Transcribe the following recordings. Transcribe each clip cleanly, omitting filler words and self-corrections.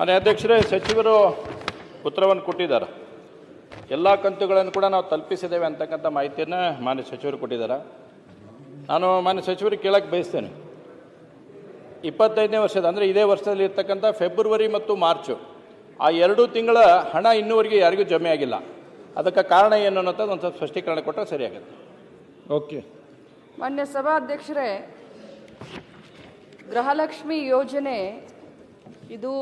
ಮಾನ್ಯ ಅಧ್ಯಕ್ಷರೇ, ಸಚಿವರು ಉತ್ತರವನ್ನು ಕೊಟ್ಟಿದ್ದಾರೆ. ಎಲ್ಲ ಕಂತುಗಳನ್ನು ಕೂಡ ನಾವು ತಲುಪಿಸಿದ್ದೇವೆ ಅಂತಕ್ಕಂಥ ಮಾಹಿತಿಯನ್ನು ಮಾನ್ಯ ಸಚಿವರು ಕೊಟ್ಟಿದ್ದಾರೆ. ನಾನು ಮಾನ್ಯ ಸಚಿವರಿಗೆ ಕೇಳಕ್ಕೆ ಬಯಸ್ತೇನೆ, 25ನೇ ವರ್ಷದ ಅಂದರೆ ಇದೇ ವರ್ಷದಲ್ಲಿ ಇರ್ತಕ್ಕಂಥ ಫೆಬ್ರವರಿ ಮತ್ತು ಮಾರ್ಚು ಆ 2 ತಿಂಗಳ ಹಣ ಇನ್ನೂವರೆಗೆ ಯಾರಿಗೂ ಜಮೆ ಆಗಿಲ್ಲ. ಅದಕ್ಕೆ ಕಾರಣ ಏನು ಅನ್ನೋಂಥದ್ದು ಒಂದು ಸ್ವಲ್ಪ ಸ್ಪಷ್ಟೀಕರಣ ಕೊಟ್ಟರೆ ಸರಿಯಾಗುತ್ತೆ. ಓಕೆ. ಮಾನ್ಯ ಸಭಾಧ್ಯಕ್ಷರೇ, ಗೃಹಲಕ್ಷ್ಮಿ ಯೋಜನೆ ಇದು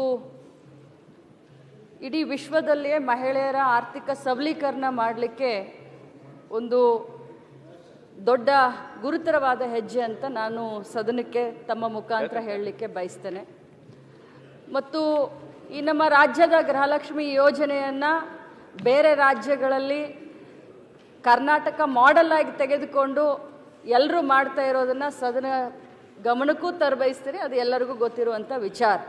ಇಡೀ ವಿಶ್ವದಲ್ಲಿಯೇ ಮಹಿಳೆಯರ ಆರ್ಥಿಕ ಸಬಲೀಕರಣ ಮಾಡಲಿಕ್ಕೆ ಒಂದು ದೊಡ್ಡ ಗುರುತರವಾದ ಹೆಜ್ಜೆ ಅಂತ ನಾನು ಸದನಕ್ಕೆ ತಮ್ಮ ಮುಖಾಂತರ ಹೇಳಲಿಕ್ಕೆ ಬಯಸ್ತೇನೆ. ಮತ್ತು ಈ ನಮ್ಮ ರಾಜ್ಯದ ಗೃಹಲಕ್ಷ್ಮಿ ಯೋಜನೆಯನ್ನು ಬೇರೆ ರಾಜ್ಯಗಳಲ್ಲಿ ಕರ್ನಾಟಕ ಮಾಡೆಲ್ ಆಗಿ ತೆಗೆದುಕೊಂಡು ಎಲ್ಲರೂ ಮಾಡ್ತಾ ಇರೋದನ್ನು ಸದನ ಗಮನಕ್ಕೂ ತರಬಯಸ್ತೀನಿ. ಅದು ಎಲ್ಲರಿಗೂ ಗೊತ್ತಿರುವಂಥ ವಿಚಾರ.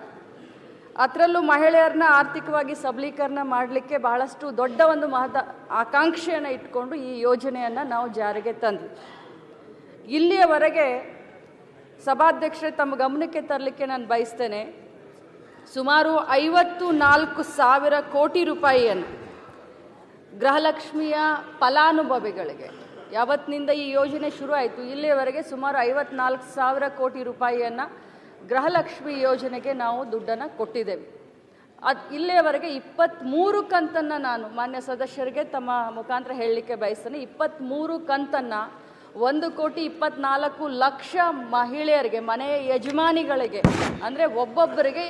ಅದರಲ್ಲೂ ಮಹಿಳೆಯರನ್ನ ಆರ್ಥಿಕವಾಗಿ ಸಬಲೀಕರಣ ಮಾಡಲಿಕ್ಕೆ ಬಹಳಷ್ಟು ದೊಡ್ಡ ಒಂದು ಆಕಾಂಕ್ಷೆಯನ್ನು ಇಟ್ಕೊಂಡು ಈ ಯೋಜನೆಯನ್ನು ನಾವು ಜಾರಿಗೆ ತಂದ್ವಿ. ಇಲ್ಲಿಯವರೆಗೆ ಸಭಾಧ್ಯಕ್ಷರೇ ತಮ್ಮ ಗಮನಕ್ಕೆ ತರಲಿಕ್ಕೆ ನಾನು ಬಯಸ್ತೇನೆ, ಸುಮಾರು 54,000 ಕೋಟಿ ರೂಪಾಯಿಯನ್ನು ಗೃಹಲಕ್ಷ್ಮಿಯ ಫಲಾನುಭವಿಗಳಿಗೆ ಯಾವತ್ತಿನಿಂದ ಈ ಯೋಜನೆ ಶುರು ಆಯಿತು ಇಲ್ಲಿಯವರೆಗೆ ಸುಮಾರು 54,000 ಕೋಟಿ ರೂಪಾಯಿಯನ್ನು ಗೃಹಲಕ್ಷ್ಮಿ ಯೋಜನೆಗೆ ನಾವು ದುಡ್ಡನ್ನು ಕೊಟ್ಟಿದ್ದೇವೆ. ಇಲ್ಲಿಯವರೆಗೆ 23 ಕಂತನ್ನು ನಾನು ಮಾನ್ಯ ಸದಸ್ಯರಿಗೆ ತಮ್ಮ ಮುಖಾಂತರ ಹೇಳಲಿಕ್ಕೆ ಬಯಸ್ತೇನೆ. 23 ಕಂತನ್ನು 1,24,00,000 ಮಹಿಳೆಯರಿಗೆ, ಮನೆಯ ಯಜಮಾನಿಗಳಿಗೆ, ಅಂದರೆ ಒಬ್ಬೊಬ್ಬರಿಗೆ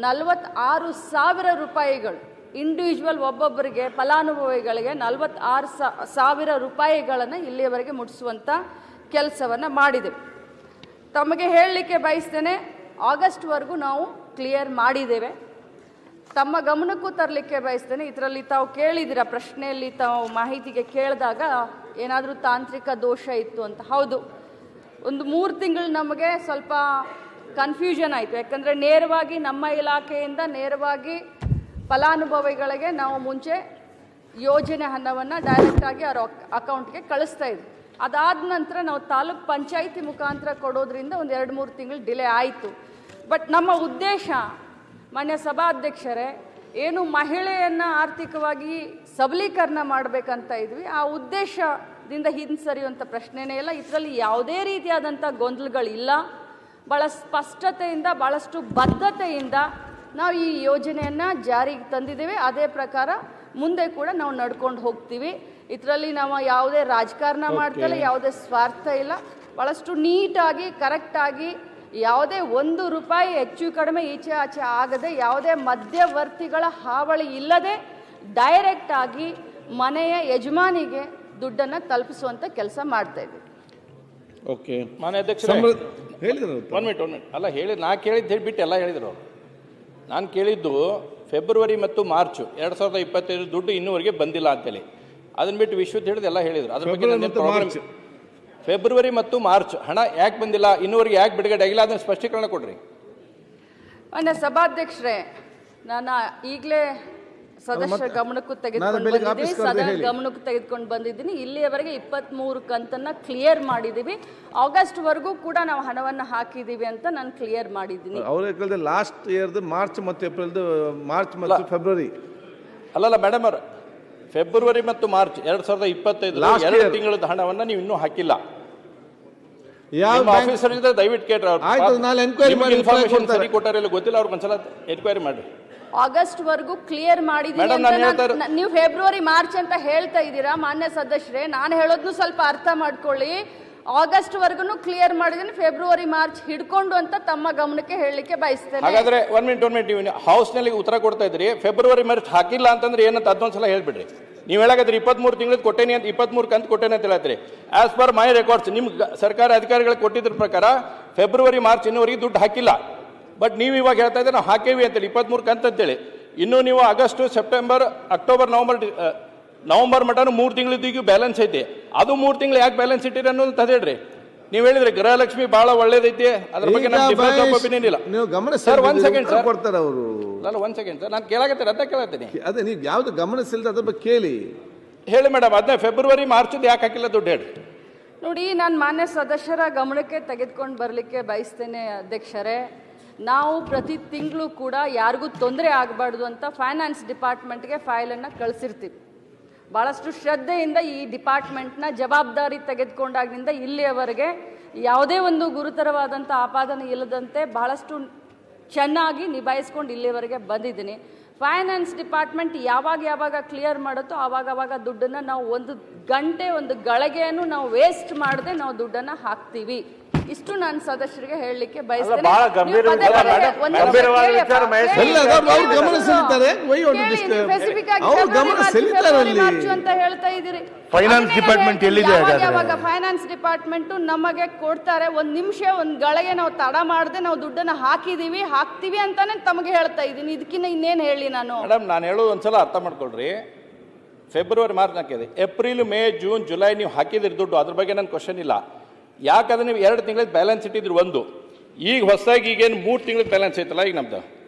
46,000 ರೂಪಾಯಿಗಳು, ಇಂಡಿವಿಜುವಲ್ ಒಬ್ಬೊಬ್ಬರಿಗೆ ಫಲಾನುಭವಿಗಳಿಗೆ 46,000 ರೂಪಾಯಿಗಳನ್ನು ಇಲ್ಲಿಯವರೆಗೆ ಮುಟ್ಟಿಸುವಂಥ ಕೆಲಸವನ್ನು ಮಾಡಿದೆವು. ತಮಗೆ ಹೇಳಲಿಕ್ಕೆ ಬಯಸ್ತೇನೆ, ಆಗಸ್ಟ್ವರೆಗೂ ನಾವು ಕ್ಲಿಯರ್ ಮಾಡಿದ್ದೇವೆ. ತಮ್ಮ ಗಮನಕ್ಕೂ ತರಲಿಕ್ಕೆ ಬಯಸ್ತೇನೆ, ಇದರಲ್ಲಿ ತಾವು ಕೇಳಿದಿರ ಪ್ರಶ್ನೆಯಲ್ಲಿ ತಾವು ಮಾಹಿತಿಗೆ ಕೇಳಿದಾಗ ಏನಾದರೂ ತಾಂತ್ರಿಕ ದೋಷ ಇತ್ತು ಅಂತ. ಹೌದು, ಒಂದು 3 ತಿಂಗಳು ನಮಗೆ ಸ್ವಲ್ಪ ಕನ್ಫ್ಯೂಷನ್ ಆಯಿತು. ಯಾಕಂದರೆ ನೇರವಾಗಿ ನಮ್ಮ ಇಲಾಖೆಯಿಂದ ನೇರವಾಗಿ ಫಲಾನುಭವಿಗಳಿಗೆ ನಾವು ಮುಂಚೆ ಯೋಜನೆ ಹಣವನ್ನು ಡೈರೆಕ್ಟಾಗಿ ಅವ್ರ ಅಕೌಂಟ್ಗೆ ಕಳಿಸ್ತಾ ಇದ್ವಿ. ಅದಾದ ನಂತರ ನಾವು ತಾಲೂಕ್ ಪಂಚಾಯಿತಿ ಮುಖಾಂತರ ಕೊಡೋದ್ರಿಂದ ಒಂದು 2-3 ತಿಂಗಳು ಡಿಲೇ ಆಯಿತು. ಬಟ್ ನಮ್ಮ ಉದ್ದೇಶ ಮಾನ್ಯ ಸಭಾಧ್ಯಕ್ಷರೇ, ಏನು ಮಹಿಳೆಯನ್ನು ಆರ್ಥಿಕವಾಗಿ ಸಬಲೀಕರಣ ಮಾಡಬೇಕಂತ ಇದ್ವಿ, ಆ ಉದ್ದೇಶದಿಂದ ಹಿಂಸರಿಯುವಂಥ ಪ್ರಶ್ನೆನೇ ಇಲ್ಲ. ಇದರಲ್ಲಿ ಯಾವುದೇ ರೀತಿಯಾದಂಥ ಗೊಂದಲಗಳಿಲ್ಲ. ಭಾಳ ಸ್ಪಷ್ಟತೆಯಿಂದ, ಭಾಳಷ್ಟು ಬದ್ಧತೆಯಿಂದ ನಾವು ಈ ಯೋಜನೆಯನ್ನು ಜಾರಿಗೆ ತಂದಿದ್ದೇವೆ. ಅದೇ ಪ್ರಕಾರ ಮುಂದೆ ಕೂಡ ನಾವು ನಡ್ಕೊಂಡು ಹೋಗ್ತೀವಿ. ಇದರಲ್ಲಿ ನಾವು ಯಾವುದೇ ರಾಜಕಾರಣ ಮಾಡ್ತಲ್ಲ, ಯಾವುದೇ ಸ್ವಾರ್ಥ ಇಲ್ಲ. ಭಾಳಷ್ಟು ನೀಟಾಗಿ, ಕರೆಕ್ಟಾಗಿ, ಯಾವುದೇ 1 ರೂಪಾಯಿ ಹೆಚ್ಚು ಕಡಿಮೆ ಈಚೆ ಆಚೆ ಆಗದೆ, ಯಾವುದೇ ಮಧ್ಯವರ್ತಿಗಳ ಹಾವಳಿ ಇಲ್ಲದೆ ಡೈರೆಕ್ಟಾಗಿ ಮನೆಯ ಯಜಮಾನಿಗೆ ದುಡ್ಡನ್ನು ತಲುಪಿಸುವಂಥ ಕೆಲಸ ಮಾಡ್ತಾ ಇದ್ದೀವಿ. ಓಕೆ. ಮಾನ್ಯ ಅಧ್ಯಕ್ಷರೇ, ಹೇಳಿದ್ರು 1 ಮಿನಿಟ್ ಅಲ್ಲ ಹೇಳಿ, ನಾ ಕೇಳಿದ್ದು ಹೇಳಿಬಿಟ್ಟು ಎಲ್ಲ ಹೇಳಿದರು ಅವರು. ನಾನು ಕೇಳಿದ್ದು ಫೆಬ್ರವರಿ ಮತ್ತು ಮಾರ್ಚು 2025 ದುಡ್ಡು ಇನ್ನೂವರೆಗೆ ಬಂದಿಲ್ಲ ಅಂತೇಳಿ. ಅದನ್ನ ಬಿಟ್ಟು ವಿಶ್ವದ ಹಿಡಿದು ಎಲ್ಲ ಹೇಳಿದರು. ಅದ್ರ ಬಗ್ಗೆ ಫೆಬ್ರವರಿ ಮತ್ತು ಮಾರ್ಚ್ ಹಣ ಯಾಕೆ ಬಂದಿಲ್ಲ, ಇನ್ನೂವರೆಗೆ ಯಾಕೆ ಬಿಡುಗಡೆ ಆಗಿಲ್ಲ, ಅದನ್ನು ಸ್ಪಷ್ಟೀಕರಣ ಕೊಡ್ರಿ. ಮಾನ್ಯ ಸಭಾಧ್ಯಕ್ಷರೇ, ನಾನು ಈಗಲೇ ಸದಸ್ಯರ ಗಮನಕ್ಕೂ ತೆಗೆದುಕೊಂಡು ಬಂದಿದ್ದೀನಿ. ಇಲ್ಲಿಯವರೆಗೆ 23 ಕಂತನ್ನು ಕ್ಲಿಯರ್ ಮಾಡಿದ್ದೀವಿ. ಆಗಸ್ಟ್ವರೆಗೂ ಕೂಡ ನಾವು ಹಣವನ್ನು ಹಾಕಿದ್ದೀವಿ ಅಂತ ನಾನು ಕ್ಲಿಯರ್ ಮಾಡಿದ್ದೀನಿ. ಅವ್ರ ಲಾಸ್ಟ್ ಇಯರ್ದು ಮಾರ್ಚ್ ಮತ್ತು ಏಪ್ರಿಲ್ದು, ಮಾರ್ಚ್ ಮತ್ತು ಫೆಬ್ರವರಿ ಅಲ್ಲಲ್ಲ ಮೇಡಮ್ ಅವರು, ಫೆಬ್ರವರಿ ಮತ್ತು ಮಾರ್ಚ್ 2025 2 ತಿಂಗಳ ಹಣವನ್ನು ನೀವು ಇನ್ನೂ ಹಾಕಿಲ್ಲ. ಆಫೀಸರ್ ಇದ್ರೆ ದಯವಿಟ್ಟು ಕೇಳ್ರಿ. ಇನ್ಫಾರ್ಮೇಶನ್ ಸರಿ ಕೊಟ್ಟಾರ ಗೊತ್ತಿಲ್ಲ, ಅವ್ರಿಗೆ ಒಂದ್ಸಲ ಎನ್ಕ್ವೈರಿ ಮಾಡಿ. ಆಗಸ್ಟ್ವರೆಗೂ ಕ್ಲಿಯರ್ ಮಾಡಿದ್ದೀವಿ. ನೀವು ಫೆಬ್ರವರಿ ಮಾರ್ಚ್ ಅಂತ ಹೇಳ್ತಾ ಇದ್ದೀರಾ ಮಾನ್ಯ ಸದಸ್ಯರೇ. ನಾನು ಹೇಳೋದನ್ನು ಸ್ವಲ್ಪ ಅರ್ಥ ಮಾಡ್ಕೊಳ್ಳಿ. ಆಗಸ್ಟ್ವರೆಗೂ ಕ್ಲಿಯರ್ ಮಾಡಿದ್ದೀನಿ, ಫೆಬ್ರವರಿ ಮಾರ್ಚ್ ಹಿಡ್ಕೊಂಡು ಅಂತ ತಮ್ಮ ಗಮನಕ್ಕೆ ಹೇಳಲಿಕ್ಕೆ ಬಯಸ್ತೇನೆ. ಹಾಗಾದ್ರೆ 1 ಮಿನಿಟ್ ನೀವು ಹೌಸ್ನಲ್ಲಿ ಉತ್ತರ ಕೊಡ್ತಾ ಇದ್ರಿ, ಫೆಬ್ರವರಿ ಮಾರ್ಚ್ ಹಾಕಿಲ್ಲ ಅಂತಂದ್ರೆ ಏನಂತ ಅದೊಂದ್ಸಲ ಹೇಳ್ಬಿಡ್ರಿ. ನೀವು ಹೇಳಾಕತ್ರಿ 23 ತಿಂಗಳದ್ದು ಕೊಟ್ಟೇನಿ ಅಂತ, 23 ಕಂತು ಕೊಟ್ಟೇನೆ ಅಂತ ಹೇಳತ್ರಿ. ಆಸ್ ಪರ್ ಮೈ ರೆಕಾರ್ಡ್ಸ್ ನಿಮ್ಗೆ ಸರ್ಕಾರ ಅಧಿಕಾರಿಗಳಿಗೆ ಕೊಟ್ಟಿದ್ರ ಪ್ರಕಾರ ಫೆಬ್ರವರಿ ಮಾರ್ಚ್ ಇನ್ನೂವರೆಗೆ ದುಡ್ಡು ಹಾಕಿಲ್ಲ. ಬಟ್ ನೀವು ಇವಾಗ ಹೇಳ್ತಾ ಇದ್ರೆ ನಾವು ಹಾಕೇವಿ ಅಂತೇಳಿ 23 ಕಂತು ಅಂತೇಳಿ. ಇನ್ನೂ ನೀವು ಆಗಸ್ಟ್, ಸೆಪ್ಟೆಂಬರ್, ಅಕ್ಟೋಬರ್, ನವಂಬರ್ ಮಟನು 3 ತಿಂಗಳದ್ದು ಬ್ಯಾಲೆನ್ಸ್ ಐತಿ. ಅದು 3 ತಿಂಗಳು ಯಾಕೆ ಬ್ಯಾಲೆನ್ಸ್ ಇಟ್ಟಿರಿ ಅನ್ನೋದು ತದೇಳ್ರಿ. ನೀವು ಹೇಳಿದ್ರೆ ಗೃಹಲಕ್ಷ್ಮಿ ಬಹಳ ಒಳ್ಳೇದೈತಿ, ಅದ್ರ ಬಗ್ಗೆ ಒಪಿನಿಯನ್ ಇಲ್ಲ. ಸರ್ 1 ಸೆಕೆಂಡ್ ಸರ್, ಕೊಡ್ತಾರೆ ಅವರು. ಅಲ್ಲ 1 ಸೆಕೆಂಡ್ ಸರ್, ನಾನು ಕೇಳಾಕತ್ತೀನಿ, ಅದ ಕೇಳತ್ತೀನಿ. ಅದೇ ನೀವು ಯಾವ್ದು ಗಮನಿಸಿಲ್ದ ಅದ್ರ ಬಗ್ಗೆ ಕೇಳಿ ಹೇಳಿ ಮೇಡಮ್. ಅದನ್ನ ಫೆಬ್ರವರಿ ಮಾರ್ಚ್ ಯಾಕೆ ಹಾಕಿಲ್ಲ ದುಡ್ಡು ಹೇಳಿ. ನೋಡಿ, ನಾನು ಮಾನ್ಯ ಸದಸ್ಯರ ಗಮನಕ್ಕೆ ತೆಗೆದುಕೊಂಡು ಬರಲಿಕ್ಕೆ ಬಯಸ್ತೇನೆ ಅಧ್ಯಕ್ಷರೇ. ನಾವು ಪ್ರತಿ ತಿಂಗಳು ಕೂಡ ಯಾರಿಗೂ ತೊಂದರೆ ಆಗಬಾರ್ದು ಅಂತ ಫೈನಾನ್ಸ್ ಡಿಪಾರ್ಟ್ಮೆಂಟ್ಗೆ ಫೈಲನ್ನು ಕಳಿಸಿರ್ತೀವಿ. ಭಾಳಷ್ಟು ಶ್ರದ್ಧೆಯಿಂದ ಈ ಡಿಪಾರ್ಟ್ಮೆಂಟ್ನ ಜವಾಬ್ದಾರಿ ತೆಗೆದುಕೊಂಡಾಗಿನಿಂದ ಇಲ್ಲಿಯವರೆಗೆ ಯಾವುದೇ ಒಂದು ಗುರುತರವಾದಂಥ ಆಪಾದನೆ ಇಲ್ಲದಂತೆ ಬಹಳಷ್ಟು ಚೆನ್ನಾಗಿ ನಿಭಾಯಿಸ್ಕೊಂಡು ಇಲ್ಲಿಯವರೆಗೆ ಬಂದಿದ್ದೀನಿ. ಫೈನಾನ್ಸ್ ಡಿಪಾರ್ಟ್ಮೆಂಟ್ ಯಾವಾಗ ಕ್ಲಿಯರ್ ಮಾಡುತ್ತೋ ಆವಾಗ ದುಡ್ಡನ್ನು ನಾವು ಒಂದು ಗಂಟೆ ಒಂದು ಗಳಿಗೆಯನ್ನು ನಾವು ವೇಸ್ಟ್ ಮಾಡದೆ ನಾವು ದುಡ್ಡನ್ನು ಹಾಕ್ತೀವಿ. ಇಷ್ಟು ನಾನು ಸದಸ್ಯರಿಗೆ ಹೇಳಲಿಕ್ಕೆ ಬಯಸ್ತೇನೆ. ಅಂತ ಹೇಳ್ತಾ ಇದ್ದೀರಿ. ಫೈನಾನ್ಸ್ ಡಿಪಾರ್ಟ್ಮೆಂಟ್ ಎಲ್ಲಿದೆ? ಯಾವಾಗ ಫೈನಾನ್ಸ್ ಡಿಪಾರ್ಟ್ಮೆಂಟ್ ನಮಗೆ ಕೊಡ್ತಾರೆ, ಒಂದ್ ನಿಮಿಷ ಒಂದ್ ಗಳಿಗೆ ನಾವು ತಡ ಮಾಡದೆ ನಾವು ದುಡ್ಡನ್ನ ಹಾಕ್ತೀವಿ ಅಂತಾನೆ ತಮಗೆ ಹೇಳ್ತಾ ಇದ್ದೀನಿ. ಇದಕ್ಕಿಂತ ಇನ್ನೇನು ಹೇಳಿ ನಾನು? ಮೇಡಮ್, ನಾನು ಹೇಳೋದು ಒಂದ್ಸಲ ಅರ್ಥ ಮಾಡ್ಕೊಳ್ರಿ. ಫೆಬ್ರವರಿ ಮಾರ್ಚ್ ಹಾಕಿದೆ, ಏಪ್ರಿಲ್ ಮೇ ಜೂನ್ ಜುಲೈ ನೀವು ಹಾಕಿದಿರಿ ದುಡ್ಡು, ಅದ್ರ ಬಗ್ಗೆ ನನ್ನ ಕ್ವಶನ್ ಇಲ್ಲ. ಯಾಕಂದ್ರೆ ನೀವು 2 ತಿಂಗಳ ಬ್ಯಾಲೆನ್ಸ್ ಇಟ್ಟಿದ್ರು. ಒಂದು ಈಗ ಹೊಸದಾಗಿ ಈಗೇನು 3 ತಿಂಗಳ ಬ್ಯಾಲೆನ್ಸ್ ಐತಲ್ಲ, ಈಗ ನಮ್ದು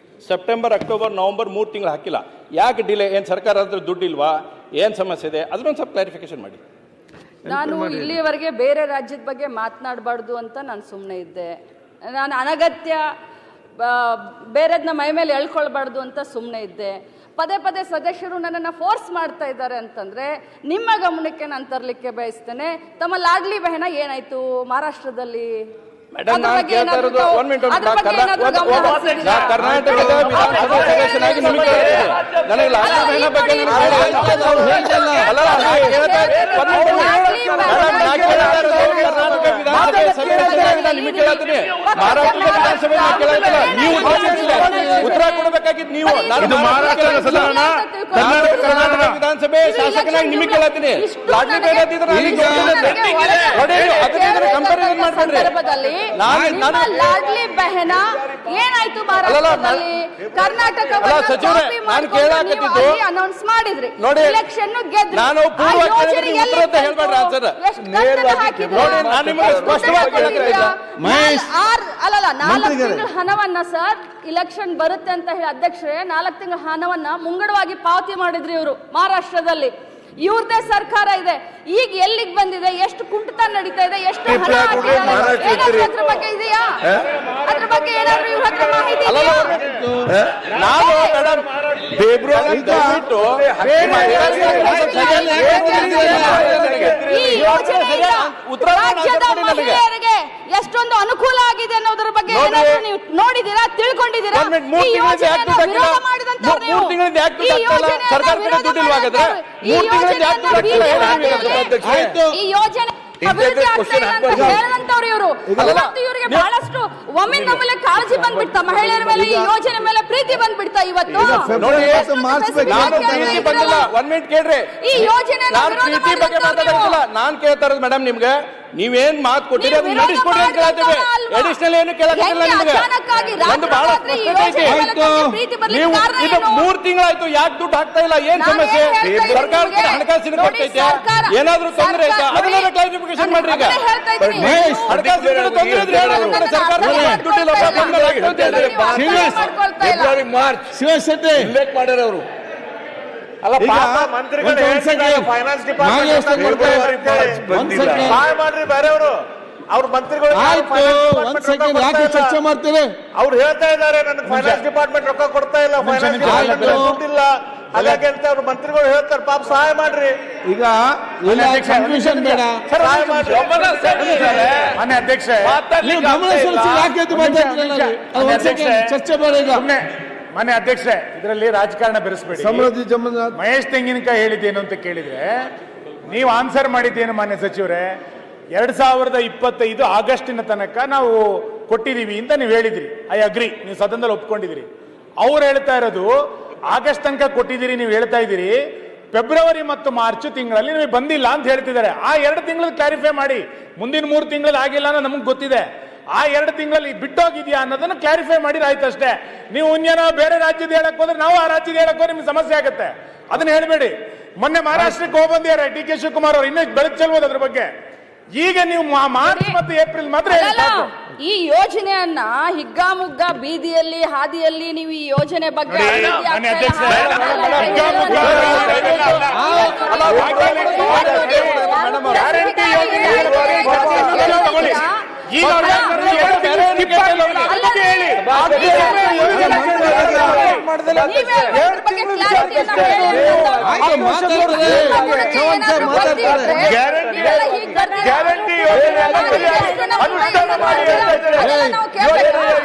ಸೆಪ್ಟೆಂಬರ್ ಅಕ್ಟೋಬರ್ ನವಂಬರ್ 3 ತಿಂಗಳು ಹಾಕಿಲ್ಲ. ಯಾಕೆ ಡಿಲೇ? ಏನು ಸರ್ಕಾರ ಹತ್ರ ದುಡ್ಡು ಇಲ್ವಾ? ಏನು ಸಮಸ್ಯೆ ಇದೆ? ಅದನ್ನೊಂದು ಸ್ವಲ್ಪ ಕ್ಲಾರಿಫಿಕೇಶನ್ ಮಾಡಿ. ನಾನು ಇಲ್ಲಿಯವರೆಗೆ ಬೇರೆ ರಾಜ್ಯದ ಬಗ್ಗೆ ಮಾತನಾಡಬಾರ್ದು ಅಂತ ನಾನು ಸುಮ್ಮನೆ ಇದ್ದೆ. ನಾನು ಅನಗತ್ಯ ಬೇರೆದನ್ನ ಮೈ ಮೇಲೆ ಎಳ್ಕೊಳ್ಬಾರ್ದು ಅಂತ ಸುಮ್ಮನೆ ಇದ್ದೆ. ಪದೇ ಸದಸ್ಯರು ನನ್ನನ್ನು ಫೋರ್ಸ್ ಮಾಡ್ತಾ ಇದ್ದಾರೆ ಅಂತಂದ್ರೆ ನಿಮ್ಮ ಗಮನಕ್ಕೆ ನಾನು ತರಲಿಕ್ಕೆ ಬಯಸ್ತೇನೆ. ತಮ್ಮ ಲಾಡ್ಲಿ ಬೆಹನ ಏನಾಯ್ತು ಮಹಾರಾಷ್ಟ್ರದಲ್ಲಿ? ಮೇಡಮ್, ನಾನು ಕೇಳ್ತಾ ಇರೋದು ಒಂದು ಮಿನಿಟ್. ಕರ್ನಾಟಕದ ವಿಧಾನಸಭಾ ಸದಸ್ಯನಾಗಿ ನಿಮಗೆ ನನಗೆ ಲಾಡ್ಲಿ ಬೆಹನ ಬಗ್ಗೆ ನಿಮಗೆ ಕೇಳ್ತೀನಿ. ಮಹಾರಾಷ್ಟ್ರದ ವಿಧಾನಸಭೆ ಕೇಳ್ತಿಲ್ಲ, ನೀವು ಉತ್ತರ ಕೊಡಬೇಕಾಗಿದ್ದು ನೀವು. ಕರ್ನಾಟಕ ವಿಧಾನಸಭೆ ಶಾಸಕನಾಗಿ ನಿಮಗೆ ಕೇಳ್ತೀನಿ. Lordly ಬೆಹನ comparison ಮಾಡ್ಬೇಡ್ರಿ. ಲಾಡ್ಲಿ ಬೆಹನ ಏನಾಯ್ತು ಮಹಾರಾಷ್ಟ್ರದಲ್ಲಿ? ಕರ್ನಾಟಕ ನಾನು ಕೇಳಾಕತ್ತಿದ್ದು ಅನೌನ್ಸ್ ಮಾಡಿದ್ರಿ, ನೋಡಿ ಎಲೆಕ್ಷನ್ ಗೆದ್ರಿ. ನಾನು ಪೂರ್ವ ಹೇಳ್ಬೇಡ್ರಿ ಆನ್ಸರ್ ನೋಡಿ. ನಾನು ನಿಮಗೆ ಸ್ಪಷ್ಟವಾಗಿ ಅಲ್ಲಲ್ಲ 4 ತಿಂಗಳ ಹಣವನ್ನ ಸರ್ ಇಲೆಕ್ಷನ್ ಬರುತ್ತೆ ಅಂತ ಹೇಳಿ ಅಧ್ಯಕ್ಷರೇ 4 ತಿಂಗಳ ಹಣವನ್ನ ಮುಂಗಡವಾಗಿ ಪಾವತಿ ಮಾಡಿದ್ರಿ ಇವರು ಮಹಾರಾಷ್ಟ್ರದಲ್ಲಿ. ಇವ್ರದೇ ಸರ್ಕಾರ ಇದೆ. ಈಗ ಎಲ್ಲಿಗೆ ಬಂದಿದೆ? ಎಷ್ಟು ಕುಂಠಿತ ನಡೀತಾ ಇದೆ? ಎಷ್ಟು ಹಣ ಅದ್ರ ಬಗ್ಗೆ ಇದೆಯಾ? ಅದ್ರ ಬಗ್ಗೆ ಏನಾದ್ರು ಇವ್ರ ಹತ್ರ ಮಾಹಿತಿ ಇದೆಯಾ? ನಾವು ಮೇಡಮ್ ರಾಜ್ಯದ ಮಹಿಳೆಯರಿಗೆ ಎಷ್ಟೊಂದು ಅನುಕೂಲ ಆಗಿದೆ ಅನ್ನೋದ್ರ ಬಗ್ಗೆ ಏನಾದ್ರು ನೀವು ನೋಡಿದೀರಾ, ತಿಳ್ಕೊಂಡಿದ್ದೀರಾ? ಈ ಯೋಜನೆ ಹೇಳದಂತವ್ರು ಇವರು. ಇವರಿಗೆ ಬಹಳಷ್ಟು ಒಮ್ಮೆ ನಮ್ಮಲ್ಲಿ ಕಾಳಜಿ ಬಂದ್ಬಿಡ್ತಾ, ಮಹಿಳೆಯರ ಮೇಲೆ ಈ ಯೋಜನೆ ಮೇಲೆ ಪ್ರೀತಿ ಬಂದ್ಬಿಡ್ತಾ. ಇವತ್ತು ಈ ಯೋಜನೆ ನಾನ್ ಕೇಳ್ತಾ ಇರೋದು ಮೇಡಮ್, ನಿಮ್ಗೆ ನೀವೇನ್ ಮಾತು ಕೊಟ್ಟಿರಿ ಅದನ್ನ ನಡೆಸ್ಕೊಡಿ ಅಂತ ಕೇಳ್ತೇವೆ. ಅಡಿಷನಲ್ ಏನು ಕೇಳಕ್ಕಿಲ್ಲ ನಿಮ್ಗೆ. ಒಂದು ಬಹಳ ಸ್ಪಷ್ಟತೆ ಐತಿ. ನೀವು ಇದು 3 ತಿಂಗಳಾಯ್ತು, ಯಾಕೆ ದುಡ್ಡು ಹಾಕ್ತಾ ಇಲ್ಲ? ಏನ್ ಸಮಸ್ಯೆ? ಸರ್ಕಾರಕ್ಕೆ ಹಣಕಾಸಿನ ಕೊಟ್ಟೈತೆ, ಏನಾದ್ರೂ ತೊಂದರೆ ಐತಾ? ಅದನ್ನೆಲ್ಲ ಕ್ಲಾರಿಫಿಕೇಶನ್ ಮಾಡ್ರಿ. ಈಗ ಹಣಕಾಸಿನ ತೊಂದರೆ ಇದ್ರೆ ಏನಾದ್ರು ಸರ್ಕಾರ ದುಡ್ಡಿಲ್ಲ ಫೆಬ್ರವರಿ ಮಾರ್ಚ್ ಶಿವಶೆಟ್ಟಿ ಉಲ್ಲೇಖ ಮಾಡ್ಯಾರ ಅವರು. ಅಲ್ಲ ಮಂತ್ರಿಗಳು ಫೈನಾನ್ಸ್ ಡಿಪಾರ್ಟ್ಮೆಂಟ್ ಸಹಾಯ ಮಾಡ್ರಿ ಬೇರೆಯವರು. ಅವ್ರ ಮಂತ್ರಿಗಳು ಚರ್ಚೆ ಮಾಡ್ತೇವೆ. ಅವ್ರು ಹೇಳ್ತಾ ಇದ್ದಾರೆ ನನಗೆ ಫೈನಾನ್ಸ್ ಡಿಪಾರ್ಟ್ಮೆಂಟ್ ರೊಕ್ಕ ಕೊಡ್ತಾ ಇಲ್ಲ, ಫೈನಾನ್ಸ್ ಡಿಪಾರ್ಟ್ಮೆಂಟ್ ದುಡ್ಡಿಲ್ಲ, ಹಾಗಾಗಿ ಅಂತ ಅವ್ರ ಮಂತ್ರಿಗಳು ಹೇಳ್ತಾರೆ. ಪಾಪ ಸಹಾಯ ಮಾಡ್ರಿ. ಈಗ ಕನ್ಫ್ಯೂಷನ್ ಬೇಡ, ಸಹಾಯ ಮಾಡ್ರಿ. ಮಾನ್ಯ ಅಧ್ಯಕ್ಷ, ಚರ್ಚೆ ಬೇಡ. ಈಗ ಮಾನ್ಯ ಅಧ್ಯಕ್ಷ, ಇದರಲ್ಲಿ ರಾಜಕಾರಣ ಬೆರೆಸಬೇಡಿ. ಮಹೇಶ್ ತೆಂಗಿನಕಾಯಿ ಹೇಳಿದ್ದೇನು ಅಂತ ಕೇಳಿದ್ರೆ ನೀವು ಆನ್ಸರ್ ಮಾಡಿದ್ದೇನು ಮಾನ್ಯ ಸಚಿವರೇ? 2025 ಆಗಸ್ಟಿನ ತನಕ ನಾವು ಕೊಟ್ಟಿದೀವಿ ಅಂತ ನೀವು ಹೇಳಿದ್ರಿ. ಐ ಅಗ್ರಿ, ನೀವು ಸದನದಲ್ಲಿ ಒಪ್ಕೊಂಡಿದ್ದೀರಿ. ಅವ್ರು ಹೇಳ್ತಾ ಇರೋದು ಆಗಸ್ಟ್ ತನಕ ಕೊಟ್ಟಿದ್ದೀರಿ, ನೀವು ಹೇಳ್ತಾ ಇದ್ದೀರಿ ಫೆಬ್ರವರಿ ಮತ್ತು ಮಾರ್ಚ್ ತಿಂಗಳಲ್ಲಿ ನಿಮಗೆ ಬಂದಿಲ್ಲ ಅಂತ ಹೇಳ್ತಿದ್ದಾರೆ. ಆ 2 ತಿಂಗಳಲ್ಲಿ ಕ್ಲಾರಿಫೈ ಮಾಡಿ. ಮುಂದಿನ 3 ತಿಂಗಳಲ್ಲಿ ಆಗಿಲ್ಲ ಅನ್ನೋ ನಮಗೆ ಗೊತ್ತಿದೆ. ಆ 2 ತಿಂಗಳಲ್ಲಿ ಬಿಟ್ಟೋಗಿದ್ಯಾ ಅನ್ನೋದನ್ನ ಕ್ಲಾರಿಫೈ ಮಾಡಿ ಆಯ್ತು ಅಷ್ಟೇ. ನೀವು ಇನ್ನೇನೋ ಬೇರೆ ರಾಜ್ಯದ ಹೇಳಕ್ ಹೋದ್ರೆ ನಾವು ಆ ರಾಜ್ಯದ ಹೇಳಕ್ ಹೋದ್ರೆ ನಿಮ್ಗೆ ಸಮಸ್ಯೆ ಆಗುತ್ತೆ. ಅದನ್ನ ಹೇಳ್ಬೇಡಿ. ಮೊನ್ನೆ ಮಹಾರಾಷ್ಟ್ರಕ್ಕೆ ಹೋಗಿ ಬಂದಿದ್ದಾರೆ ಡಿ ಕೆ ಶಿವಕುಮಾರ್ ಅವರು, ಇನ್ನೂ ಬೆಳಕು ಚೆಲ್ಬೋದು ಅದ್ರ ಬಗ್ಗೆ. ಈಗ ನೀವು ಮಾರ್ಚ್ ಮತ್ತು ಏಪ್ರಿಲ್ ಮಾತ್ರ ಈ ಯೋಜನೆಯನ್ನ ಹಿಗ್ಗಾಮುಗ್ಗ ಬೀದಿಯಲ್ಲಿ ಹಾದಿಯಲ್ಲಿ ನೀವು ಈ ಯೋಜನೆ ಬಗ್ಗೆ ಈಗ ಅವ್ರು ಹೇಳ್ತಾರೆ, ಎರಡು ತಿಂಗಳು skip ಆಗಿಲ್ಲ, ಅದಕ್ಕೆ ಹೇಳಿ. ಗ್ಯಾರಂಟಿ ಯೋಜನೆ ಅನುಷ್ಠಾನ ಮಾಡಿ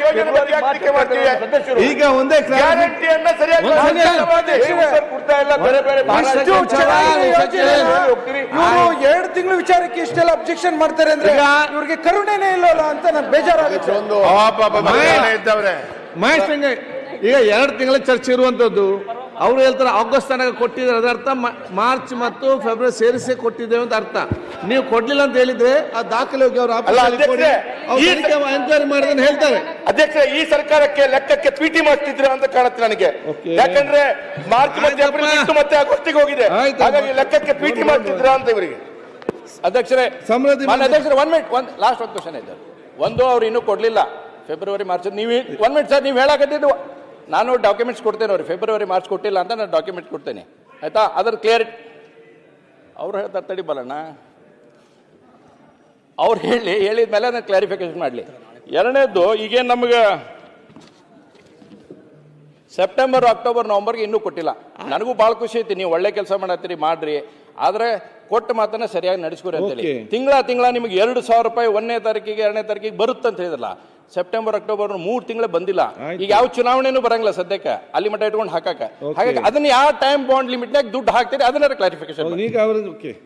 ಯೋಜನೆ ಬಗ್ಗೆ ಯಾಕೆ ಟೀಕೆ ಮಾಡ್ತೀವಿ? ಈಗ ಒಂದೇ ಗ್ಯಾರಂಟಿಯನ್ನ ಸರಿಯಾಗಿ ಕೊಡ್ತಾ ಇಲ್ಲ, ಬೇರೆ ಬೇರೆ ಇವರು 2 ತಿಂಗಳು ವಿಚಾರಕ್ಕೆ ಇಷ್ಟೆಲ್ಲ ಅಬ್ಜೆಕ್ಷನ್ ಮಾಡ್ತಾರೆ ಅಂದ್ರೆ ಇವ್ರಿಗೆ ಕರುಣೆನೇ ಇಲ್ಲಲ್ಲ ಅಂತ ನಾನು ಬೇಜಾರಾಗುತ್ತೆ. ಮಹೇಶ್ ಹೆಂಗೆ ಈಗ 2 ತಿಂಗಳ ಚರ್ಚೆ ಇರುವಂತದ್ದು. ಅವ್ರು ಹೇಳ್ತಾರೆ ಆಗಸ್ಟ್ ತನಕ ಕೊಟ್ಟಿದ್ದಾರೆ, ಅದರ್ಥ ಮಾರ್ಚ್ ಮತ್ತು ಫೆಬ್ರವರಿ ಸೇರಿಸಿ ಕೊಟ್ಟಿದ್ದೇವೆ ಅಂತ ಅರ್ಥ. ನೀವು ಕೊಡ್ಲಿಲ್ಲ ಅಂತ ಹೇಳಿದ್ರೆ ಆ ದಾಖಲೆ ಹೋಗಿ ಅವ್ರ ಎನ್ಕ್ವೈರಿ ಮಾಡಿದ್ರೆ ಹೇಳ್ತಾರೆ. ಅಧ್ಯಕ್ಷ, ಈ ಸರ್ಕಾರಕ್ಕೆ ಲೆಕ್ಕಕ್ಕೆ ಪಿಟಿ ಮಾಡ್ತಿದ್ರ ಅಂತ ಕಾಣುತ್ತೆ ನನಗೆ. ಯಾಕಂದ್ರೆ ಮಾರ್ಚ್ ಮತ್ತೆ ಏಪ್ರಿಲ್ ಬಿಟ್ಟು ಮತ್ತೆ ಆಗಸ್ಟಿಗೆ ಹೋಗಿದೆ, ಹಾಗಾಗಿ ಲೆಕ್ಕಕ್ಕೆ ಪಿಟಿ ಮಾಡ್ತಿದ್ರ ಅಂತ ಇವರಿಗೆ. ಅಧ್ಯಕ್ಷರೇ, ಸಮೃದ್ಧಿ ಅಧ್ಯಕ್ಷರೇ 1 ಮಿನಿಟ್, ಲಾಸ್ಟ್ ಒಂದು ಕ್ವಶನ್ ಇದೆ. ಒಂದು ಅವ್ರು ಇನ್ನೂ ಕೊಡ್ಲಿಲ್ಲ ಫೆಬ್ರವರಿ ಮಾರ್ಚ್. ನೀವು 1 ಮಿನಿಟ್ ಸರ್, ನೀವು ಹೇಳಕತ್ತಿದ್ದು ನಾನು ಡಾಕ್ಯುಮೆಂಟ್ಸ್ ಕೊಡ್ತೇನೆ ಅವ್ರಿಗೆ. ಫೆಬ್ರವರಿ ಮಾರ್ಚ್ ಕೊಟ್ಟಿಲ್ಲ ಅಂತ ನಾನು ಡಾಕ್ಯುಮೆಂಟ್ ಕೊಡ್ತೇನೆ, ಆಯ್ತಾ? ಅದ್ರ ಕ್ಲಿಯರಿಟಿ ಅವ್ರು ಹೇಳ್ತಾರೆ. ತಡಿ ಬರೋಣ, ಅವ್ರು ಹೇಳಿದ ಮೇಲೆ ನಾನು ಕ್ಲಾರಿಫಿಕೇಶನ್ ಮಾಡಲಿ. ಎರಡನೇದ್ದು, ಈಗೇನು ನಮ್ಗೆ ಸೆಪ್ಟೆಂಬರ್, ಅಕ್ಟೋಬರ್, ನವಂಬರ್ಗೆ ಇನ್ನೂ ಕೊಟ್ಟಿಲ್ಲ. ನನಗೂ ಭಾಳ ಖುಷಿ ಐತಿ, ನೀವು ಒಳ್ಳೆ ಕೆಲಸ ಮಾಡತ್ತೀರಿ, ಮಾಡ್ರಿ. ಆದರೆ ಕೊಟ್ಟ ಮಾತನ್ನ ಸರಿಯಾಗಿ ನಡೆಸ್ಕೊರಿ ಅಂತೇಳಿ. ತಿಂಗಳ ನಿಮಗೆ 2,000 ರೂಪಾಯಿ 1ನೇ ತಾರೀಕಿಗೆ 2ನೇ ತಾರೀಕಿಗೆ ಬರುತ್ತೆ ಅಂತ ಹೇಳಿದ್ರಲ್ಲ. ಸೆಪ್ಟೆಂಬರ್, ಅಕ್ಟೋಬರ್ 3 ತಿಂಗಳು ಬಂದಿಲ್ಲ. ಈಗ ಯಾವ ಚುನಾವಣೆನೂ ಬರಂಗಿಲ್ಲ ಸದ್ಯಕ್ಕೆ, ಅಲ್ಲಿ ಮಟ್ಟ ಇಟ್ಕೊಂಡು ಹಾಕಾಕ. ಹಾಗಾಗಿ ಅದನ್ನ ಯಾವ ಟೈಮ್ ಬಾಂಡ್ ಲಿಮಿಟ್ನಾಗ ದುಡ್ಡು ಹಾಕ್ತೀರಿ ಅದನ್ನ ಕ್ಲಾರಿಫಿಕೇಶನ್. ಈಗ ಅವ್ರದ್ದು